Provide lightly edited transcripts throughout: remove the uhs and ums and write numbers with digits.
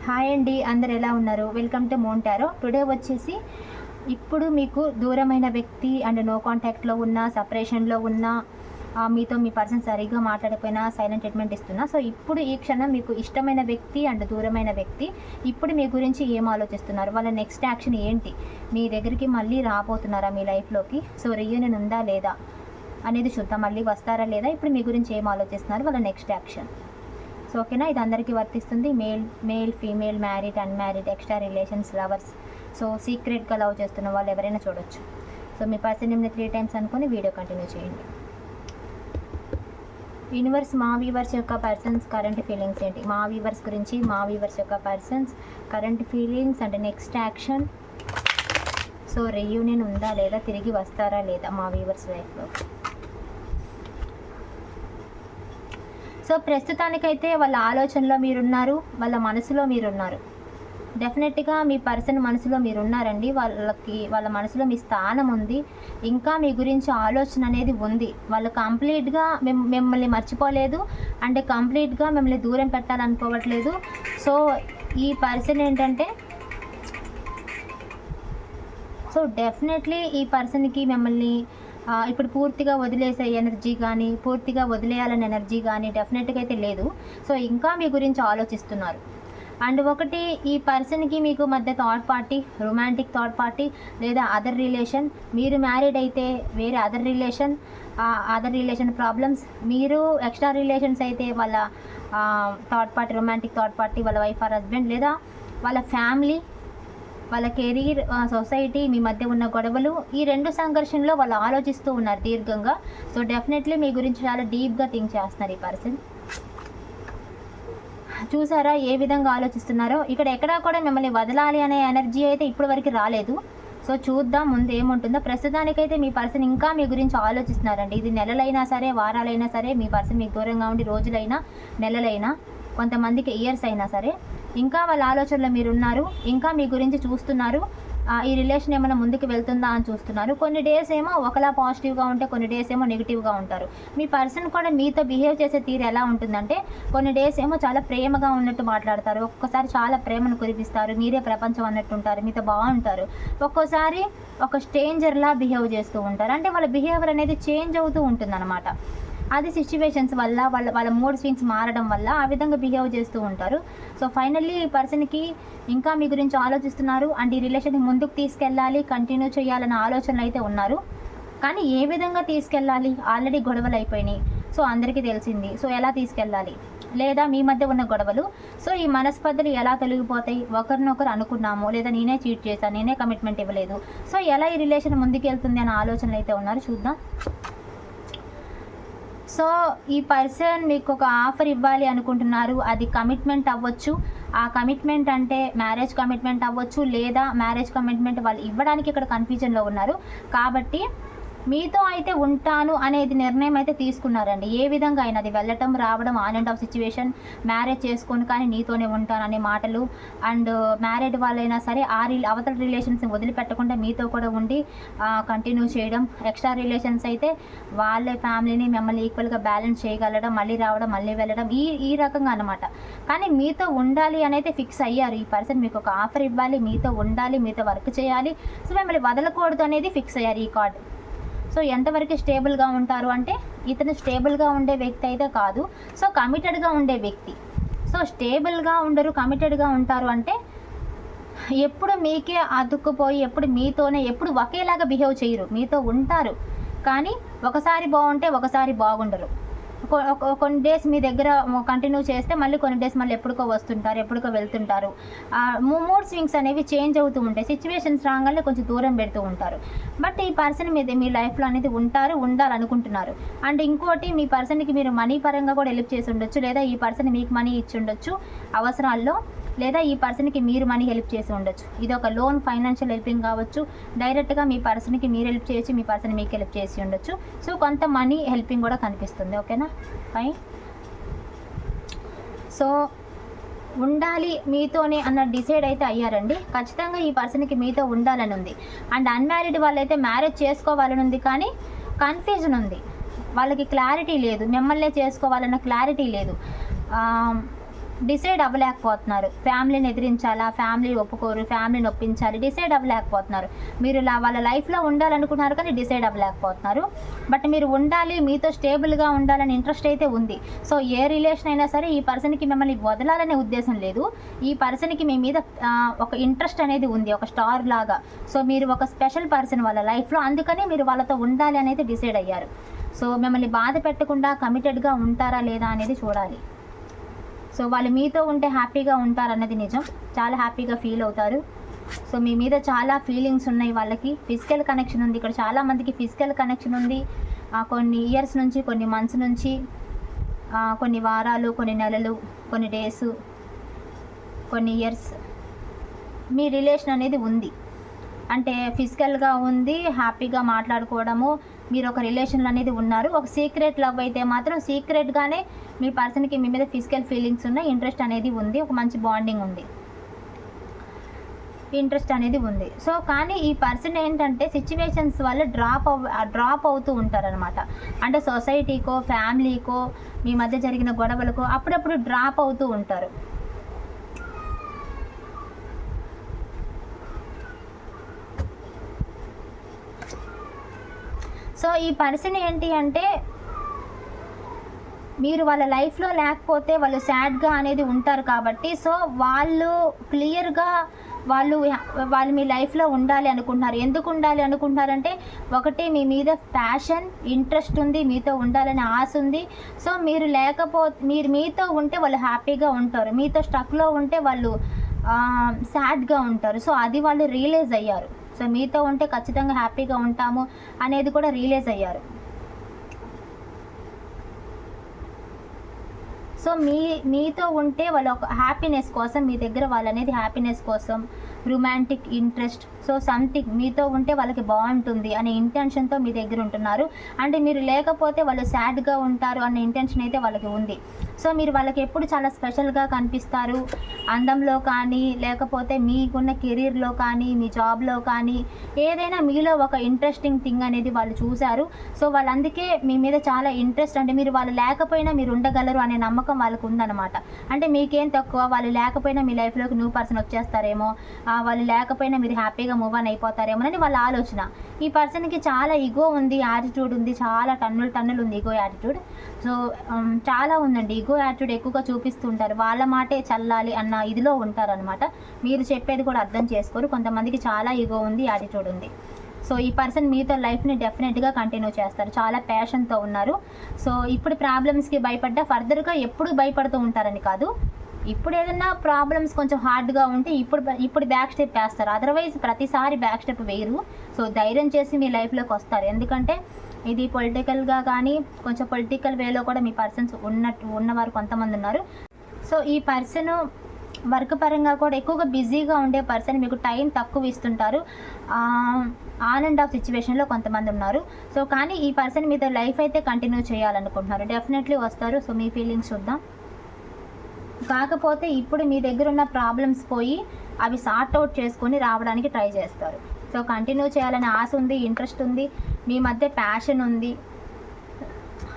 Hi అండి, అందరు ఎలా ఉన్నారు? Welcome to moon tarot. Today వచ్చేసి ఇప్పుడు మీకు దూరమైన వ్యక్తి అండ్ నో కాంటాక్ట్లో ఉన్న, సపరేషన్లో ఉన్న, మీతో మీ పర్సన్ సరిగ్గా మాట్లాడకపోయినా సైలెంట్ ట్రీట్మెంట్ ఇస్తున్నా. సో ఇప్పుడు ఈ క్షణం మీకు ఇష్టమైన వ్యక్తి అండ్ దూరమైన వ్యక్తి ఇప్పుడు మీ గురించి ఏం ఆలోచిస్తున్నారు, వాళ్ళ నెక్స్ట్ యాక్షన్ ఏంటి, మీ దగ్గరికి మళ్ళీ రాబోతున్నారా మీ లైఫ్లోకి? సో రీయూనియన్ ఉందా లేదా అనేది చూద్దాం. మళ్ళీ వస్తారా లేదా, ఇప్పుడు మీ గురించి ఏం ఆలోచిస్తున్నారు, వాళ్ళ నెక్స్ట్ యాక్షన్. సో ఓకేనా, ఇది అందరికీ వర్తిస్తుంది. Male female, married, unmarried, extra relations, lovers, so సీక్రెట్గా లవ్ చేస్తున్న వాళ్ళు ఎవరైనా చూడొచ్చు. సో మీ పర్సన్ నేమ్ని 3 times అనుకుని వీడియో కంటిన్యూ చేయండి. యూనివర్స్, మా వీవర్స్ యొక్క పర్సన్స్ కరెంట్ ఫీలింగ్స్ ఏంటి? మా వీవర్స్ గురించి, మా వీవర్స్ యొక్క persons current feelings and next action. So reunion ఉందా లేదా, తిరిగి వస్తారా లేదా మా వీవర్స్ లైఫ్లో? సో ప్రస్తుతానికైతే వాళ్ళ ఆలోచనలో మీరున్నారు, వాళ్ళ మనసులో మీరున్నారు. డెఫినెట్గా మీ పర్సన్ మనసులో మీరున్నారండి. వాళ్ళ మనసులో మీ స్థానం ఉంది. ఇంకా మీ గురించి ఆలోచన అనేది ఉంది. వాళ్ళు కంప్లీట్గా మిమ్మల్ని మర్చిపోలేదు అంటే కంప్లీట్గా మిమ్మల్ని దూరం పెట్టాలనుకోవట్లేదు. సో ఈ పర్సన్ ఏంటంటే, సో డెఫినెట్లీ ఈ పర్సన్కి మిమ్మల్ని ఇప్పుడు పూర్తిగా వదిలేసే ఎనర్జీ కానీ, పూర్తిగా వదిలేయాలనే ఎనర్జీ కానీ డెఫినెట్గా అయితే లేదు. సో ఇంకా మీ గురించి ఆలోచిస్తున్నారు. అండ్ ఒకటి, ఈ పర్సన్కి మీకు మధ్య third party, romantic third party లేదా అదర్ రిలేషన్. మీరు మ్యారీడ్ అయితే వేరే అదర్ రిలేషన్ ప్రాబ్లమ్స్. మీరు ఎక్స్ట్రా రిలేషన్స్ అయితే వాళ్ళ third party, romantic third party, వాళ్ళ వైఫ్ ఆర్ హస్బెండ్ లేదా వాళ్ళ ఫ్యామిలీ, వాళ్ళ కెరీర్, సొసైటీ, మీ మధ్య ఉన్న గొడవలు, ఈ 2 సంఘర్షణలో వాళ్ళు ఆలోచిస్తూ ఉన్నారు దీర్ఘంగా. సో డెఫినెట్లీ మీ గురించి చాలా డీప్గా థింక్ చేస్తున్నారు ఈ పర్సన్. చూసారా ఏ విధంగా ఆలోచిస్తున్నారో? ఇక్కడ ఎక్కడా కూడా మిమ్మల్ని వదలాలి అనే ఎనర్జీ అయితే ఇప్పటి వరకు రాలేదు. సో చూద్దాం ముందు ఏముంటుందో. ప్రస్తుతానికైతే మీ పర్సన్ ఇంకా మీ గురించి ఆలోచిస్తున్నారండి. ఇది నెలలైనా సరే, వారాలైనా సరే, మీ పర్సన్ మీకు దూరంగా ఉండి రోజులైనా, నెలలైనా, కొంతమందికి ఇయర్స్ అయినా సరే, ఇంకా వాళ్ళ ఆలోచనలో మీరున్నారు. ఇంకా మీ గురించి చూస్తున్నారు. ఈ రిలేషన్ ఏమైనా ముందుకు వెళ్తుందా అని చూస్తున్నారు. కొన్ని డేస్ ఏమో ఒకలా పాజిటివ్గా ఉంటే, కొన్ని డేస్ ఏమో నెగిటివ్గా ఉంటారు. మీ పర్సన్ కూడా మీతో బిహేవ్ చేసే తీరు ఎలా ఉంటుందంటే, కొన్ని డేస్ ఏమో చాలా ప్రేమగా ఉన్నట్టు మాట్లాడతారు, ఒక్కోసారి చాలా ప్రేమను కురిపిస్తారు, మీరే ప్రపంచం అన్నట్టు ఉంటారు, మీతో బాగుంటారు. ఒక్కోసారి ఒక స్ట్రేంజర్లా బిహేవ్ చేస్తూ ఉంటారు. అంటే వాళ్ళ బిహేవియర్ అనేది చేంజ్ అవుతూ ఉంటుందన్నమాట. అది సిచ్యువేషన్స్ వల్ల, వాళ్ళ మూడ్ స్వింగ్స్ మారడం వల్ల ఆ విధంగా బిహేవ్ చేస్తూ ఉంటారు. సో ఫైనల్లీ ఈ పర్సన్కి ఇంకా మీ గురించి ఆలోచిస్తున్నారు అండ్ ఈ రిలేషన్ని ముందుకు తీసుకెళ్ళాలి, కంటిన్యూ చేయాలన్న ఆలోచనలు అయితే ఉన్నారు. కానీ ఏ విధంగా తీసుకెళ్ళాలి? ఆల్రెడీ గొడవలు అయిపోయినాయి, సో అందరికీ తెలిసింది. సో ఎలా తీసుకెళ్ళాలి? లేదా మీ మధ్య ఉన్న గొడవలు, సో ఈ మనస్పర్ధలు ఎలా తొలగిపోతాయి? ఒకరినొకరు అనుకున్నాము, లేదా నేనే చీట్ చేశాను, నేనే కమిట్మెంట్ ఇవ్వలేదు, సో ఎలా ఈ రిలేషన్ ముందుకు వెళ్తుంది అన్న ఆలోచనలు అయితే ఉన్నారు. చూద్దాం. సో ఈ పర్సన్ మీకు ఒక ఆఫర్ ఇవ్వాలి అనుకుంటున్నారు. అది కమిట్మెంట్ అవ్వచ్చు. ఆ కమిట్మెంట్ అంటే మ్యారేజ్ కమిట్మెంట్ అవ్వచ్చు, లేదా మ్యారేజ్ కమిట్మెంట్ వాళ్ళు ఇవ్వడానికి ఇక్కడ కన్ఫ్యూజన్లో ఉన్నారు. కాబట్టి మీతో అయితే ఉంటాను అనేది నిర్ణయం అయితే తీసుకున్నారండి. ఏ విధంగా అయినా, అది వెళ్ళటం రావడం, on and of situation, marriage చేసుకొని కానీ నీతోనే ఉంటాను అనే మాటలు. అండ్ మ్యారేడ్ వాళ్ళైనా సరే అవతల రిలేషన్స్ని వదిలిపెట్టకుండా మీతో కూడా ఉండి కంటిన్యూ చేయడం. ఎక్స్ట్రా రిలేషన్స్ అయితే వాళ్ళ ఫ్యామిలీని మిమ్మల్ని ఈక్వల్గా బ్యాలెన్స్ చేయగలడం, మళ్ళీ రావడం, మళ్ళీ వెళ్ళడం, ఈ రకంగా అనమాట. కానీ మీతో ఉండాలి అనేది ఫిక్స్ అయ్యారు. ఈ పర్సన్ మీకు ఒక ఆఫర్ ఇవ్వాలి, మీతో ఉండాలి, మీతో వర్క్ చేయాలి, సో మిమ్మల్ని వదలకూడదు అనేది ఫిక్స్ అయ్యారు ఈ కార్డు. సో ఎంతవరకు స్టేబుల్గా ఉంటారు అంటే, ఇతను స్టేబుల్గా ఉండే వ్యక్తి అయితే కాదు, సో కమిటెడ్గా ఉండే వ్యక్తి. సో స్టేబుల్గా ఉండరు, కమిటెడ్గా ఉంటారు అంటే ఎప్పుడు మీకే అతుక్కుపోయి, ఎప్పుడు మీతోనే, ఎప్పుడు ఒకేలాగా బిహేవ్ చేయరు. మీతో ఉంటారు కానీ ఒకసారి బాగుంటే ఒకసారి బాగుండరు. కొన్ని డేస్ మీ దగ్గర కంటిన్యూ చేస్తే మళ్ళీ కొన్ని డేస్ మళ్ళీ ఎప్పుడుకో వస్తుంటారు, ఎప్పుడుకో వెళ్తుంటారు. మూడ్ స్వింగ్స్ అనేవి చేంజ్ అవుతూ ఉంటాయి. సిచ్యువేషన్స్ రాగానే కొంచెం దూరం పెడుతూ ఉంటారు. బట్ ఈ పర్సన్ మీద మీ లైఫ్లో అనేది ఉండాలనుకుంటున్నారు. అండ్ ఇంకోటి, మీ పర్సన్కి మీరు మనీ పరంగా కూడా హెల్ప్ చేసి ఉండొచ్చు, లేదా ఈ పర్సన్ మీకు మనీ ఇచ్చి ఉండొచ్చు అవసరాల్లో, లేదా ఈ పర్సన్కి మీరు మనీ హెల్ప్ చేసి ఉండొచ్చు. ఇది ఒక లోన్, ఫైనాన్షియల్ హెల్పింగ్ కావచ్చు, డైరెక్ట్గా మీ పర్సన్కి మీరు హెల్ప్ చేయొచ్చు, మీ పర్సన్ మీకు హెల్ప్ చేసి ఉండొచ్చు. సో కొంత మనీ హెల్పింగ్ కూడా కనిపిస్తుంది. ఓకేనా, ఫైన్. సో ఉండాలి మీతోనే అన్న డిసైడ్ అయితే అయ్యారండి. ఖచ్చితంగా ఈ పర్సన్కి మీతో ఉండాలని ఉంది. అండ్ అన్మ్యారీడ్ వాళ్ళైతే మ్యారేజ్ చేసుకోవాలని ఉంది, కానీ కన్ఫ్యూజన్ ఉంది. వాళ్ళకి క్లారిటీ లేదు, మిమ్మల్నే చేసుకోవాలన్న క్లారిటీ లేదు. డిసైడ్ అవ్వలేకపోతున్నారు. ఫ్యామిలీని ఎదిరించాలా, ఫ్యామిలీ ఒప్పుకోరు, ఫ్యామిలీని ఒప్పించాలి, డిసైడ్ అవ్వలేకపోతున్నారు. మీరు వాళ్ళ లైఫ్లో ఉండాలనుకున్నారు కానీ డిసైడ్ అవ్వలేకపోతున్నారు. బట్ మీరు ఉండాలి, మీతో స్టేబుల్గా ఉండాలని ఇంట్రెస్ట్ అయితే ఉంది. సో ఏ రిలేషన్ అయినా సరే ఈ పర్సన్కి మిమ్మల్ని వదలాలనే ఉద్దేశం లేదు. ఈ పర్సన్కి మీ మీద ఒక ఇంట్రెస్ట్ అనేది ఉంది, ఒక స్టార్ లాగా. సో మీరు ఒక స్పెషల్ పర్సన్ వాళ్ళ లైఫ్లో, అందుకని మీరు వాళ్ళతో ఉండాలి అనేది డిసైడ్ అయ్యారు. సో మిమ్మల్ని బాధ పెట్టకుండా కమిటెడ్గా ఉంటారా లేదా అనేది చూడాలి. సో వాళ్ళు మీతో ఉంటే హ్యాపీగా ఉంటారన్నది నిజం, చాలా హ్యాపీగా ఫీల్ అవుతారు. సో మీ మీద చాలా ఫీలింగ్స్ ఉన్నాయి వాళ్ళకి. ఫిజికల్ కనెక్షన్ ఉంది, ఇక్కడ చాలామందికి ఫిజికల్ కనెక్షన్ ఉంది. కొన్ని ఇయర్స్ నుంచి, కొన్ని మంత్స్ నుంచి, కొన్ని వారాలు, కొన్ని నెలలు, కొన్ని డేస్, కొన్ని ఇయర్స్ మీ రిలేషన్ అనేది ఉంది. అంటే ఫిజికల్గా ఉంది, హ్యాపీగా మాట్లాడుకోవడము, మీరు ఒక రిలేషన్లో అనేది ఉన్నారు. ఒక సీక్రెట్ లవ్ అయితే మాత్రం సీక్రెట్గానే మీ పర్సన్కి మీ మీద ఫిజికల్ ఫీలింగ్స్ ఉన్నాయి, ఇంట్రెస్ట్ అనేది ఉంది, ఒక మంచి బాండింగ్ ఉంది, ఇంట్రెస్ట్ అనేది ఉంది. సో కానీ ఈ పర్సన్ ఏంటంటే సిచ్యువేషన్స్ వల్ల డ్రాప్ అవుతూ ఉంటారనమాట. అంటే సొసైటీకో, ఫ్యామిలీకో, మీ మధ్య జరిగిన గొడవలకో అప్పుడప్పుడు డ్రాప్ అవుతూ ఉంటారు. సో ఈ పర్సన్ ఏంటి అంటే మీరు వాళ్ళ లైఫ్లో లేకపోతే వాళ్ళు సాడ్గా అనేది ఉంటారు కాబట్టి, సో వాళ్ళు క్లియర్గా వాళ్ళు మీ లైఫ్లో ఉండాలి అనుకుంటున్నారు. ఎందుకు ఉండాలి అనుకుంటున్నారంటే, ఒకటి మీ మీద ప్యాషన్, ఇంట్రెస్ట్ ఉంది, మీతో ఉండాలని ఆశ ఉంది. సో మీరు మీతో ఉంటే వాళ్ళు హ్యాపీగా ఉంటారు, మీతో స్టక్లో ఉంటే వాళ్ళు సాడ్గా ఉంటారు. సో అది వాళ్ళు రియలైజ్ అయ్యారు. సో మీతో ఉంటే ఖచ్చితంగా హ్యాపీగా ఉంటాము అనేది కూడా రియలైజ్ అయ్యారు. సో మీతో ఉంటే వాళ్ళ ఒక హ్యాపీనెస్ కోసం, మీ దగ్గర వాళ్ళనేది హ్యాపీనెస్ కోసం, రొమాంటిక్ ఇంట్రెస్ట్, సో సంథింగ్ మీతో ఉంటే వాళ్ళకి బాగుంటుంది అనే ఇంటెన్షన్తో మీ దగ్గర ఉంటున్నారు. అంటే మీరు లేకపోతే వాళ్ళు సాడ్గా ఉంటారు అనే ఇంటెన్షన్ అయితే వాళ్ళకి ఉంది. సో మీరు వాళ్ళకి ఎప్పుడు చాలా స్పెషల్గా కనిపిస్తారు, అందంలో కానీ, లేకపోతే మీకున్న కెరీర్లో కానీ, మీ జాబ్లో కానీ, ఏదైనా మీలో ఒక ఇంట్రెస్టింగ్ థింగ్ అనేది వాళ్ళు చూశారు. సో వాళ్ళు అందుకే మీ మీద చాలా ఇంట్రెస్ట్, అంటే మీరు వాళ్ళు లేకపోయినా మీరు ఉండగలరు అనే నమ్మకం వాళ్ళకు ఉందన్నమాట. అంటే మీకేం తక్కువ, వాళ్ళు లేకపోయినా మీ లైఫ్లోకి న్యూ పర్సన్ వచ్చేస్తారేమో, వాళ్ళు లేకపోయినా మీరు హ్యాపీగా మూవ్ ఆన్ అయిపోతారేమో అని వాళ్ళ ఆలోచన. ఈ పర్సన్కి చాలా ఈగో ఉంది, యాటిట్యూడ్ ఉంది, చాలా టన్నులు ఉంది ఈగో యాటిట్యూడ్. సో చాలా ఉందండి, ఈగో యాటిట్యూడ్ ఎక్కువగా చూపిస్తుంటారు, వాళ్ళ మాటే చల్లాలి అన్న ఇదిలో ఉంటారనమాట. మీరు చెప్పేది కూడా అర్థం చేసుకోరు. కొంతమందికి చాలా ఈగో ఉంది, యాటిట్యూడ్ ఉంది. సో ఈ పర్సన్ మీతో లైఫ్ని డెఫినెట్గా కంటిన్యూ చేస్తారు, చాలా ప్యాషన్తో ఉన్నారు. సో ఇప్పుడు ప్రాబ్లమ్స్కి భయపడ్డా ఫర్దర్గా ఎప్పుడు భయపడుతూ ఉంటారని కాదు, ఇప్పుడు ఏదైనా ప్రాబ్లమ్స్ కొంచెం హార్డ్గా ఉంటే ఇప్పుడు బ్యాక్ స్టెప్ వేస్తారు, అదర్వైజ్ ప్రతిసారి బ్యాక్ స్టెప్ వేయరు. సో ధైర్యం చేసి మీ లైఫ్లోకి వస్తారు. ఎందుకంటే ఇది పొలిటికల్గా కానీ, కొంచెం పొలిటికల్ వేలో కూడా మీ పర్సన్స్ ఉన్నవారు కొంతమంది ఉన్నారు. సో ఈ పర్సన్ వర్క్ పరంగా కూడా ఎక్కువగా బిజీగా ఉండే పర్సన్, మీకు టైం తక్కువ ఇస్తుంటారు, ఆన్ అండ్ ఆఫ్ సిచ్యువేషన్లో కొంతమంది ఉన్నారు. సో కానీ ఈ పర్సన్ మీద లైఫ్ అయితే కంటిన్యూ చేయాలనుకుంటున్నారు, డెఫినెట్లీ వస్తారు. సో మీ ఫీలింగ్స్ చూద్దాం. కాకపోతే ఇప్పుడు మీ దగ్గర ఉన్న ప్రాబ్లమ్స్ పోయి అవి సార్ట్ అవుట్ చేసుకొని రావడానికి ట్రై చేస్తారు. సో కంటిన్యూ చేయాలని ఆశ ఉంది, ఇంట్రెస్ట్ ఉంది, మీ మధ్య ప్యాషన్ ఉంది.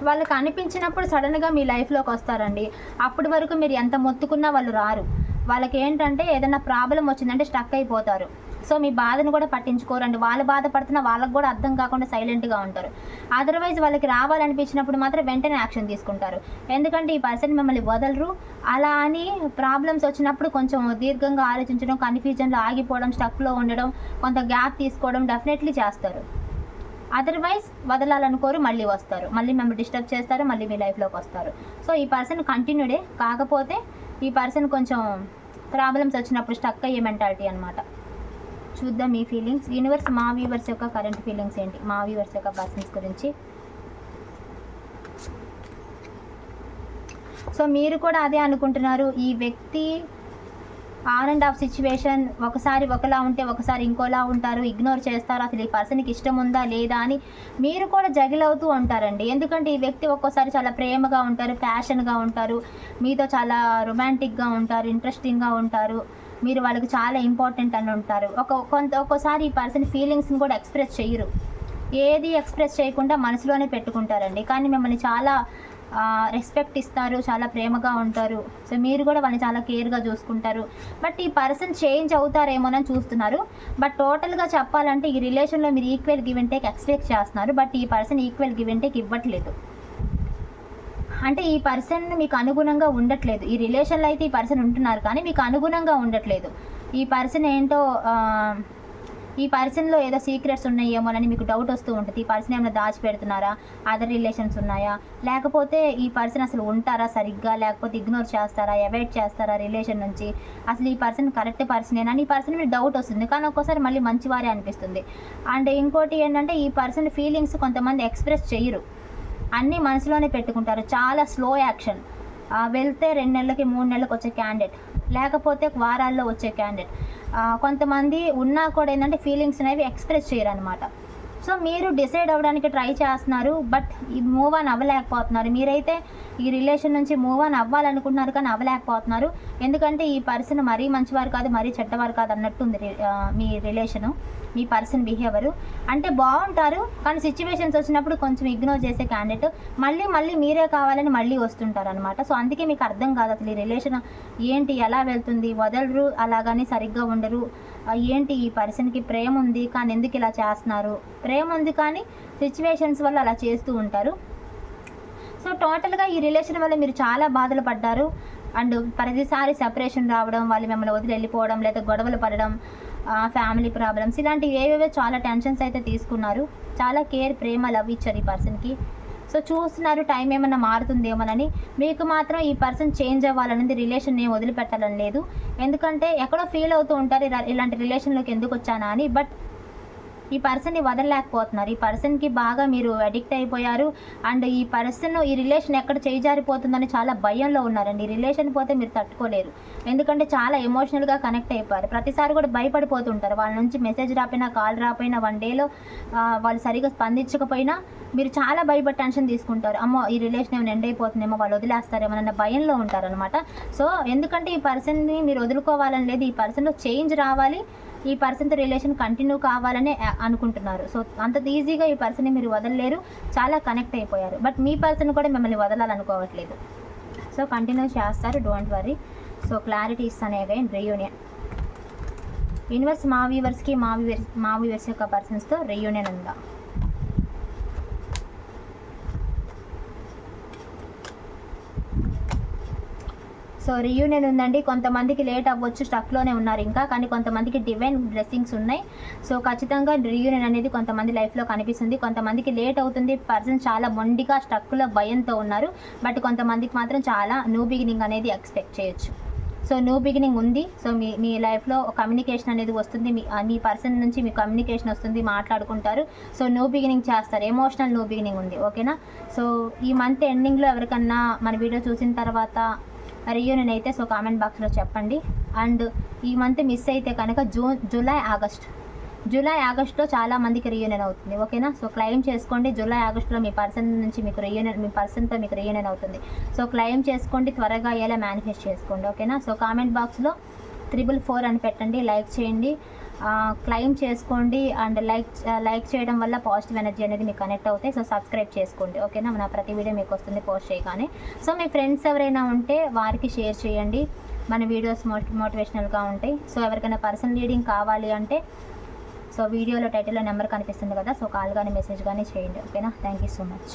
వాళ్ళకి అనిపించినప్పుడు సడన్గా మీ లైఫ్లోకి వస్తారండి. అప్పటి వరకు మీరు ఎంత మొత్తుకున్నా వాళ్ళు రారు. వాళ్ళకి ఏంటంటే ఏదైనా ప్రాబ్లం వచ్చిందంటే స్టక్ అయిపోతారు. సో మీ బాధను కూడా పట్టించుకోరండి, వాళ్ళు బాధపడుతున్నా వాళ్ళకు కూడా అర్థం కాకుండా సైలెంట్గా ఉంటారు. అదర్వైజ్ వాళ్ళకి రావాలనిపించినప్పుడు మాత్రం వెంటనే యాక్షన్ తీసుకుంటారు. ఎందుకంటే ఈ పర్సన్ మిమ్మల్ని వదలరు. అలా అని ప్రాబ్లమ్స్ వచ్చినప్పుడు కొంచెం దీర్ఘంగా ఆలోచించడం, కన్ఫ్యూజన్లో ఆగిపోవడం, స్టక్లో ఉండడం, కొంత గ్యాప్ తీసుకోవడం డెఫినెట్లీ చేస్తారు. అదర్వైజ్ వదలాలనుకోరు, మళ్ళీ వస్తారు, మళ్ళీ మిమ్మల్ని డిస్టర్బ్ చేస్తారు, మళ్ళీ మీ లైఫ్లోకి వస్తారు. సో ఈ పర్సన్ కంటిన్యూడే, కాకపోతే ఈ పర్సన్ కొంచెం ప్రాబ్లమ్స్ వచ్చినప్పుడు స్టక్ అయ్యే మెంటాలిటీ అనమాట. చూద్దాం మీ ఫీలింగ్స్. యూనివర్స్ మా వ్యూవర్స్ యొక్క కరెంట్ ఫీలింగ్స్ ఏంటి, మా వ్యూవర్స్ యొక్క పర్సన్స్ గురించి. సో మీరు కూడా అదే అనుకుంటున్నారు, ఈ వ్యక్తి ఆన్ అండ్ ఆఫ్ సిచ్యువేషన్, ఒకసారి ఒకలా ఉంటే ఒకసారి ఇంకోలా ఉంటారు, ఇగ్నోర్ చేస్తారు, అసలు ఈ పర్సన్కి ఇష్టం ఉందా లేదా అని మీరు కూడా జగిల్ అవుతూ ఉంటారండి. ఎందుకంటే ఈ వ్యక్తి ఒక్కోసారి చాలా ప్రేమగా ఉంటారు, ప్యాషన్గా ఉంటారు, మీతో చాలా రొమాంటిక్గా ఉంటారు, ఇంట్రెస్టింగ్గా ఉంటారు, మీరు వాళ్ళకి చాలా ఇంపార్టెంట్ అని ఉంటారు. ఒక్కోసారి ఈ పర్సన్ ఫీలింగ్స్ని కూడా ఎక్స్ప్రెస్ చేయరు, ఏది ఎక్స్ప్రెస్ చేయకుండా మనసులోనే పెట్టుకుంటారండి. కానీ మిమ్మల్ని చాలా రెస్పెక్ట్ ఇస్తారు, చాలా ప్రేమగా ఉంటారు. సో మీరు కూడా వాళ్ళని చాలా కేర్గా చూసుకుంటారు. బట్ ఈ పర్సన్ చేంజ్ అవుతారేమోనని చూస్తున్నారు. బట్ టోటల్గా చెప్పాలంటే ఈ రిలేషన్లో మీరు equal give and take expect చేస్తున్నారు. బట్ ఈ person equal give and take ఇవ్వట్లేదు. అంటే ఈ పర్సన్ మీకు అనుగుణంగా ఉండట్లేదు. ఈ రిలేషన్లో అయితే ఈ పర్సన్ ఉంటున్నారు కానీ మీకు అనుగుణంగా ఉండట్లేదు. ఈ పర్సన్ ఏంటో ఈ పర్సన్లో ఏదో సీక్రెట్స్ ఉన్నాయేమోనని మీకు డౌట్ వస్తూ ఉంటుంది. ఈ పర్సన్ ఏమైనా దాచిపెడుతున్నారా, అదర్ రిలేషన్స్ ఉన్నాయా, లేకపోతే ఈ పర్సన్ అసలు ఉంటారా సరిగ్గా, లేకపోతే ఇగ్నోర్ చేస్తారా, అవాయిడ్ చేస్తారా రిలేషన్ నుంచి, అసలు ఈ పర్సన్ కరెక్ట్ పర్సనేనా అని ఈ పర్సన్ మీకు డౌట్ వస్తుంది. కానీ ఒక్కోసారి మళ్ళీ మంచివారే అనిపిస్తుంది. అండ్ ఇంకోటి ఏంటంటే ఈ పర్సన్ ఫీలింగ్స్ కొంతమంది ఎక్స్ప్రెస్ చేయరు, అన్నీ మనసులోనే పెట్టుకుంటారు. చాలా స్లో యాక్షన్. వెళ్తే 2 నెలలకి 3 నెలలకు వచ్చే క్యాండిడేట్, లేకపోతే వారాల్లో వచ్చే క్యాండిడేట్. కొంతమంది ఉన్నా కూడా ఏంటంటే ఫీలింగ్స్ అనేవి ఎక్స్ప్రెస్ చేయరు అనమాట. సో మీరు డిసైడ్ అవ్వడానికి ట్రై చేస్తున్నారు, బట్ మూవ్ ఆన్ అవ్వలేకపోతున్నారు. మీరైతే ఈ రిలేషన్ నుంచి మూవ్ ఆన్ అవ్వాలనుకుంటున్నారు కానీ అవ్వలేకపోతున్నారు. ఎందుకంటే ఈ పర్సన్ మరీ మంచివారు కాదు, మరీ చెడ్డవారు కాదు అన్నట్టుంది మీ రిలేషను, మీ పర్సన్ బిహేవియరు. అంటే బాగుంటారు కానీ సిచ్యువేషన్స్ వచ్చినప్పుడు కొంచెం ఇగ్నోర్ చేసే క్యాండిడేట్ మళ్ళీ మీరే కావాలని మళ్ళీ వస్తుంటారు అనమాట. సో అందుకే మీకు అర్థం కాదు అసలు ఈ రిలేషన్ ఏంటి, ఎలా వెళ్తుంది, వదలరు, అలాగని సరిగ్గా ఉండరు. ఏంటి ఈ పర్సన్కి ప్రేమ ఉంది కానీ ఎందుకు ఇలా చేస్తున్నారు, ప్రేమ ఉంది కానీ సిచ్యువేషన్స్ వల్ల అలా చేస్తూ ఉంటారు. సో టోటల్గా ఈ రిలేషన్ వల్ల మీరు చాలా బాధలు పడ్డారు. అండ్ ప్రతిసారి సెపరేషన్ రావడం, వాళ్ళు మిమ్మల్ని వదిలి వెళ్ళిపోవడం, లేదా గొడవలు పడడం, ఫ్యామిలీ ప్రాబ్లమ్స్, ఇలాంటివి ఏవేవో చాలా టెన్షన్స్ అయితే తీసుకున్నారు. చాలా కేర్, ప్రేమ, లవ్ ఇచ్చారు ఈ పర్సన్కి. సో చూస్తున్నారు టైం ఏమైనా మారుతుందేమోనని. మీకు మాత్రం ఈ పర్సన్ చేంజ్ అవ్వాలనేది, రిలేషన్ నేను వదిలిపెట్టాలని లేదు. ఎందుకంటే ఎక్కడో ఫీల్ అవుతూ ఉంటారు ఇలాంటి రిలేషన్లోకి ఎందుకు వచ్చానా అని. బట్ ఈ పర్సన్ని వదలలేకపోతున్నారు. ఈ పర్సన్కి బాగా మీరు అడిక్ట్ అయిపోయారు. అండ్ ఈ పర్సన్ ఈ రిలేషన్ ఎక్కడ చేజారిపోతుందని చాలా భయంలో ఉన్నారండి. ఈ రిలేషన్ పోతే మీరు తట్టుకోలేరు. ఎందుకంటే చాలా ఎమోషనల్గా కనెక్ట్ అయిపోయారు. ప్రతిసారి కూడా భయపడిపోతుంటారు. వాళ్ళ నుంచి మెసేజ్ రాపోయినా, కాల్ రాపోయినా, 1 డేలో వాళ్ళు సరిగా స్పందించకపోయినా మీరు చాలా భయపడి టెన్షన్ తీసుకుంటారు. అమ్మో ఈ రిలేషన్ ఏమైనా ఎండ్ అయిపోతుందేమో, వాళ్ళు వదిలేస్తారేమో అన్న భయంలో ఉంటారనమాట. సో ఎందుకంటే ఈ పర్సన్ని మీరు వదులుకోవాలని లేదు, ఈ పర్సన్లో చేంజ్ రావాలి, ఈ పర్సన్తో రిలేషన్ కంటిన్యూ కావాలని అనుకుంటున్నారు. సో అంత ఈజీగా ఈ పర్సన్ని మీరు వదలలేరు, చాలా కనెక్ట్ అయిపోయారు. బట్ మీ పర్సన్ కూడా మిమ్మల్ని వదలాలనుకోవట్లేదు. సో కంటిన్యూ చేస్తారు, డోంట్ వరీ. సో క్లారిటీ ఇస్తాను అగైన్. రీయూనియన్ యూనివర్స్ మా వ్యూవర్స్కి, మా వ్యూవర్స్ యొక్క పర్సన్స్తో రీయూనియన్ ఉందా? సో రీయూనియన్ ఉందండి. కొంతమందికి లేట్ అవ్వచ్చు, స్టక్లోనే ఉన్నారు ఇంకా, కానీ కొంతమందికి డివైన్ బ్లెస్సింగ్స్ ఉన్నాయి. సో ఖచ్చితంగా రీయూనియన్ అనేది కొంతమంది లైఫ్లో కనిపిస్తుంది. కొంతమందికి లేట్ అవుతుంది. పర్సన్ చాలా మొండిగా స్టక్లో భయంతో ఉన్నారు. బట్ కొంతమందికి మాత్రం చాలా న్యూ బిగినింగ్ అనేది ఎక్స్పెక్ట్ చేయొచ్చు. సో న్యూ బిగినింగ్ ఉంది. సో మీ లైఫ్లో కమ్యూనికేషన్ అనేది వస్తుంది. మీ పర్సన్ నుంచి మీ కమ్యూనికేషన్ వస్తుంది, మాట్లాడుకుంటారు. సో న్యూ బిగినింగ్ చేస్తారు, ఎమోషనల్ న్యూ బిగినింగ్ ఉంది. ఓకేనా? సో ఈ మంత్ ఎండింగ్లో ఎవరికన్నా మన వీడియో చూసిన తర్వాత రీయూనియన్ అయితే సో కామెంట్ బాక్స్లో చెప్పండి. అండ్ ఈ మంత్ మిస్ అయితే కనుక జూలై ఆగస్ట్లో చాలా మందికి రీయూనియన్ అవుతుంది. ఓకేనా? సో క్లెయిమ్ చేసుకోండి. జూలై ఆగస్ట్లో మీ పర్సన్ నుంచి మీకు రీయూనియన్, మీ పర్సన్తో మీకు రీయూనియన్ అవుతుంది. సో క్లెయిమ్ చేసుకోండి, త్వరగా అయ్యేలా మేనిఫెస్ట్ చేసుకోండి. ఓకేనా? సో కామెంట్ బాక్స్లో 444 అని పెట్టండి, లైక్ చేయండి, క్లెయిమ్ చేసుకోండి. అండ్ లైక్ చేయడం వల్ల పాజిటివ్ ఎనర్జీ అనేది మీకు కనెక్ట్ అవుతాయి. సో సబ్స్క్రైబ్ చేసుకోండి. ఓకేనా? నా ప్రతి వీడియో మీకు వస్తుంది పోస్ట్ చేయగానే. సో మీ ఫ్రెండ్స్ ఎవరైనా ఉంటే వారికి షేర్ చేయండి. మన వీడియోస్ మోటివేషనల్గా ఉంటాయి. సో ఎవరికైనా పర్సనల్ రీడింగ్ కావాలి అంటే సో వీడియోలో టైటిల్లో నెంబర్ కనిపిస్తుంది కదా, సో కాల్ కానీ మెసేజ్ కానీ చేయండి. ఓకేనా? Thank you so much.